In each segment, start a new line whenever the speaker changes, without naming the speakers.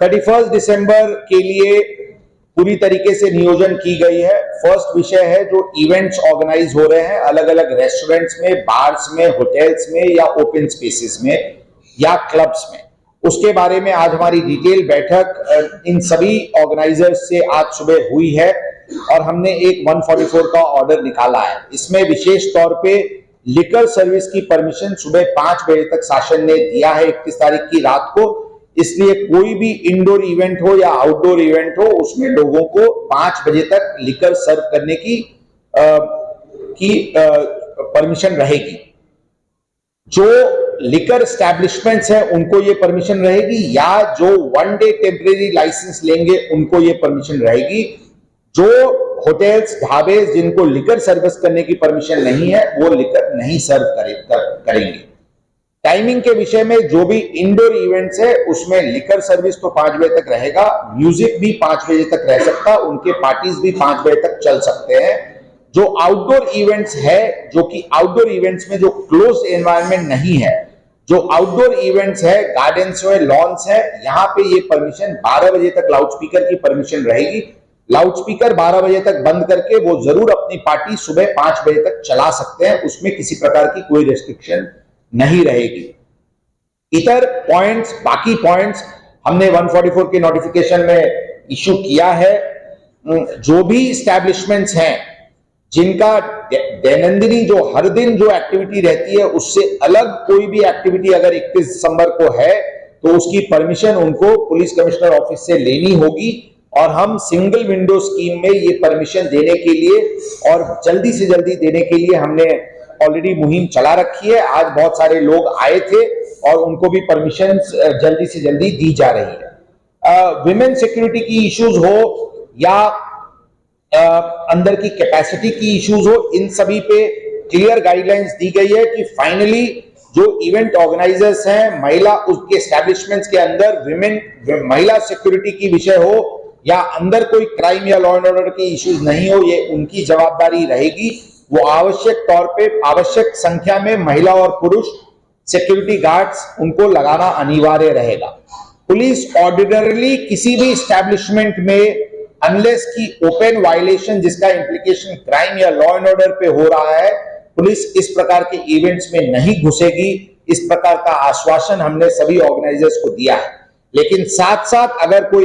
31 दिसंबर के लिए पूरी तरीके से नियोजन की गई है। फर्स्ट विषय है जो इवेंट्स ऑर्गेनाइज हो रहे हैं अलग अलग रेस्टोरेंट्स में, बार्स में, होटल्स में या ओपन स्पेसेस में या क्लब्स में, उसके बारे में आज हमारी डिटेल बैठक इन सभी ऑर्गेनाइजर्स से आज सुबह हुई है और हमने एक 144 का ऑर्डर निकाला है। इसमें विशेष तौर पे लिकर सर्विस की परमिशन सुबह 5 बजे तक शासन ने दिया है 31 तारीख की रात को। इसलिए कोई भी इंडोर इवेंट हो या आउटडोर इवेंट हो उसमें लोगों को 5 बजे तक लिकर सर्व करने की परमिशन रहेगी। जो लिकर एस्टैब्लिशमेंट्स हैं उनको ये परमिशन रहेगी या जो 1 डे टेम्परेरी लाइसेंस लेंगे उनको ये परमिशन रहेगी। जो होटल्स, ढाबे जिनको लिकर सर्विस करने की परमिशन नहीं है वो लिकर नहीं सर्व करेंगे। टाइमिंग के विषय में जो भी इंडोर इवेंट्स है उसमें लिकर सर्विस तो 5 बजे तक रहेगा, म्यूजिक भी 5 बजे तक रह सकता, उनके पार्टीज भी 5 बजे तक चल सकते हैं। जो आउटडोर इवेंट्स है, जो कि आउटडोर इवेंट्स में जो क्लोज एनवायरनमेंट नहीं है, जो आउटडोर इवेंट्स है, गार्डन्स है, लॉन्स है, यहां पे ये परमिशन 12 बजे तक लाउडस्पीकर की परमिशन रहेगी। लाउडस्पीकर 12 बजे तक बंद करके वो जरूर अपनी पार्टी सुबह 5 बजे तक चला सकते हैं, उसमें किसी प्रकार की कोई रेस्ट्रिक्शन नहीं रहेगी। इतर पॉइंट्स, बाकी पॉइंट्स हमने 144 के नोटिफिकेशन में इशू किया है। जो भी एस्टैब्लिशमेंट्स हैं जिनका दैनंदिनी जो हर दिन जो एक्टिविटी रहती है उससे अलग कोई भी एक्टिविटी अगर 31 दिसंबर को है तो उसकी परमिशन उनको पुलिस कमिश्नर ऑफिस से लेनी होगी और हम सिंगल विंडो स्कीम में ये परमिशन देने के लिए और जल्दी से जल्दी देने के लिए हमने ऑलरेडी मुहिम चला रखी है। आज बहुत सारे लोग आए थे और उनको भी परमिशन जल्दी से जल्दी दी जा रही है। विमेन सिक्योरिटी की इश्यूज हो या अंदर की कैपेसिटी की इश्यूज हो, इन सभी पे क्लियर गाइडलाइंस दी गई है कि फाइनली जो इवेंट ऑर्गेनाइजर्स हैं, महिला उसके एस्टैब्लिशमेंट्स के अंदर महिला सिक्योरिटी की विषय हो या अंदर कोई क्राइम या लॉ एंड ऑर्डर की इश्यूज नहीं हो, ये उनकी जवाबदारी रहेगी। वो आवश्यक तौर पे आवश्यक संख्या में महिला और पुरुष सिक्योरिटी गार्ड्स उनको लगाना अनिवार्य रहेगा। पुलिस ऑर्डिनरली किसी भी एस्टैब्लिशमेंट में अनलेस की ओपन वायलेशन जिसका इंप्लीकेशन क्राइम या लॉ एंड ऑर्डर पे हो रहा है, पुलिस इस प्रकार के इवेंट्स में नहीं घुसेगी। इस प्रकार का आश्वासन हमने सभी ऑर्गेनाइजर्स को दिया है। लेकिन साथ साथ अगर कोई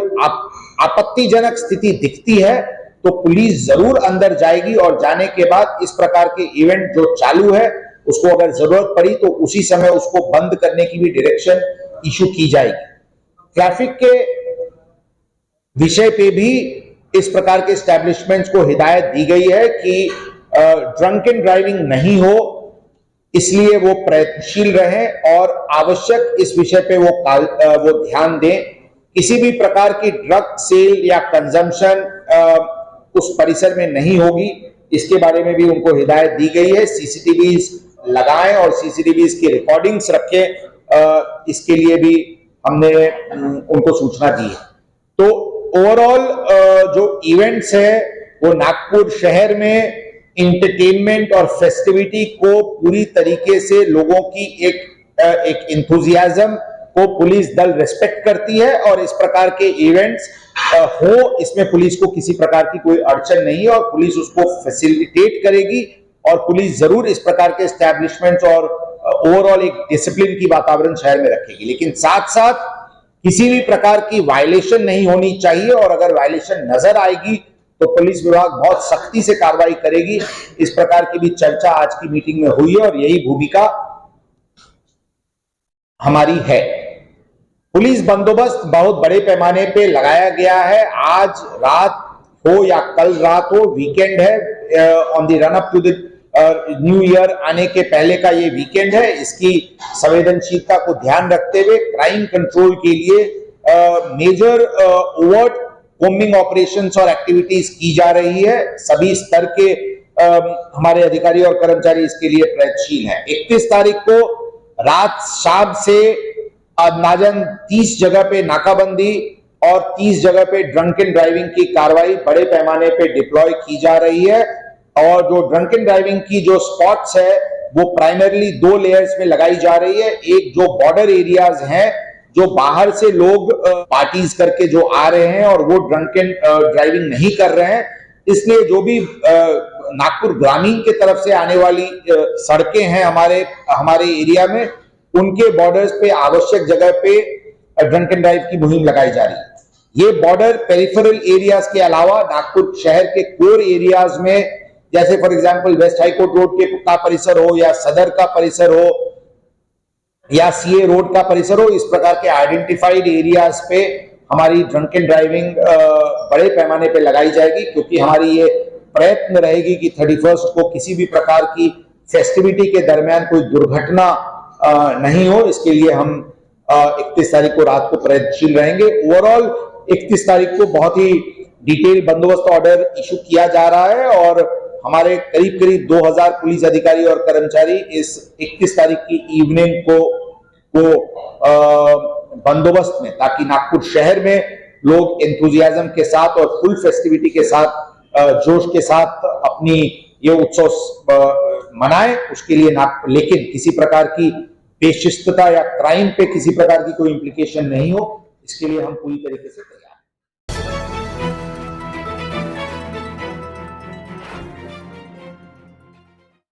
आपत्तिजनक स्थिति दिखती है तो पुलिस जरूर अंदर जाएगी और जाने के बाद इस प्रकार के इवेंट जो चालू है उसको अगर जरूरत पड़ी तो उसी समय उसको बंद करने की भी डायरेक्शन इशू की जाएगी। ट्रैफिक के विषय पे भी इस प्रकार के एस्टैब्लिशमेंट्स को हिदायत दी गई है कि ड्रंकन ड्राइविंग नहीं हो, इसलिए वो प्रयत्नशील रहें और आवश्यक इस विषय पे वो ध्यान दें। किसी भी प्रकार की ड्रग सेल या कंजम्पशन उस परिसर में नहीं होगी, इसके बारे में भी उनको हिदायत दी गई है। सीसीटीवीज लगाएं और सीसीटीवीज की रिकॉर्डिंग्स रखें, इसके लिए भी हमने उनको सूचना दी है। तो ओवरऑल जो इवेंट्स है वो नागपुर शहर में इंटरटेनमेंट और फेस्टिविटी को पूरी तरीके से लोगों की एक इंथुजियाज्म को पुलिस दल रिस्पेक्ट करती है और इस प्रकार के इवेंट्स हो इसमें पुलिस को किसी प्रकार की कोई अड़चन नहीं है और पुलिस उसको फैसिलिटेट करेगी और पुलिस जरूर इस प्रकार के एस्टैब्लिशमेंट्स और ओवरऑल एक डिसिप्लिन की वातावरण शहर में रखेगी। लेकिन साथ साथ किसी भी प्रकार की वायलेशन नहीं होनी चाहिए और अगर वायलेशन नजर आएगी तो पुलिस विभाग बहुत सख्ती से कार्रवाई करेगी। इस प्रकार की भी चर्चा आज की मीटिंग में हुई है और यही भूमिका हमारी है। पुलिस बंदोबस्त बहुत बड़े पैमाने पे लगाया गया है। आज रात हो या कल रात हो, वीकेंड है, on the run up to the new year आने के पहले का ये वीकेंड है। इसकी संवेदनशीलता को ध्यान रखते हुए क्राइम कंट्रोल के लिए मेजर ओवर्ट कोम्बिंग ऑपरेशंस और एक्टिविटीज की जा रही है। सभी स्तर के हमारे अधिकारी और कर्मचारी इसके लिए प्रयत्नशील हैं। 31 तारीख को रात शाम से अंदाजन 30 जगह पे नाकाबंदी और 30 जगह पे ड्रंकन ड्राइविंग की कार्रवाई बड़े पैमाने पे डिप्लॉय की जा रही है। और जो ड्रंकन ड्राइविंग की जो स्पॉट्स है वो प्राइमरली 2 लेयर्स में लगाई जा रही है। एक जो बॉर्डर एरियाज हैं जो बाहर से लोग पार्टीज करके जो आ रहे हैं और वो ड्रंक एंड ड्राइविंग नहीं कर रहे हैं, इसलिए जो भी नागपुर ग्रामीण के तरफ से आने वाली सड़कें हैं हमारे एरिया में, उनके बॉर्डर्स पे आवश्यक जगह पे ड्रंक एंड ड्राइव की मुहिम लगाई जा रही है। ये बॉर्डर पेरिफेरल एरियाज के अलावा नागपुर शहर के कोर एरियाज में, जैसे for example west high court road के पुक्का परिसर हो या सदर का परिसर हो या सीए रोड का परिसर हो, इस प्रकार के आइडेंटिफाइड एरियाज पे हमारी ड्रंक एंड ड्राइविंग बड़े पैमाने पे लगाई जाएगी, क्योंकि हमारी ये प्रयत्न रहेगी कि 31 को किसी भी प्रकार की फेस्टिविटी के दरमियान कोई दुर्घटना नहीं हो। इसके लिए हम 31 तारीख को रात को प्रयत्नशील रहेंगे। ओवरऑल 31 तारीख को बहुत ही डिटेल बंदोबस्त ऑर्डर इशू किया जा रहा है और हमारे करीब करीब 2000 पुलिस अधिकारी और कर्मचारी इस 31 तारीख की इवनिंग को बंदोबस्त में, ताकि नागपुर शहर में लोग एंथुजियाज्म के साथ और फुल फेस्टिविटी के साथ, जोश के साथ अपनी ये उत्सव मनाएं। उसके लिए लेकिन किसी प्रकार की बेशिस्तता या क्राइम पे किसी प्रकार की कोई इंप्लीकेशन नहीं हो, इसके लिए हम पूरी तरीके से तैयार हैं।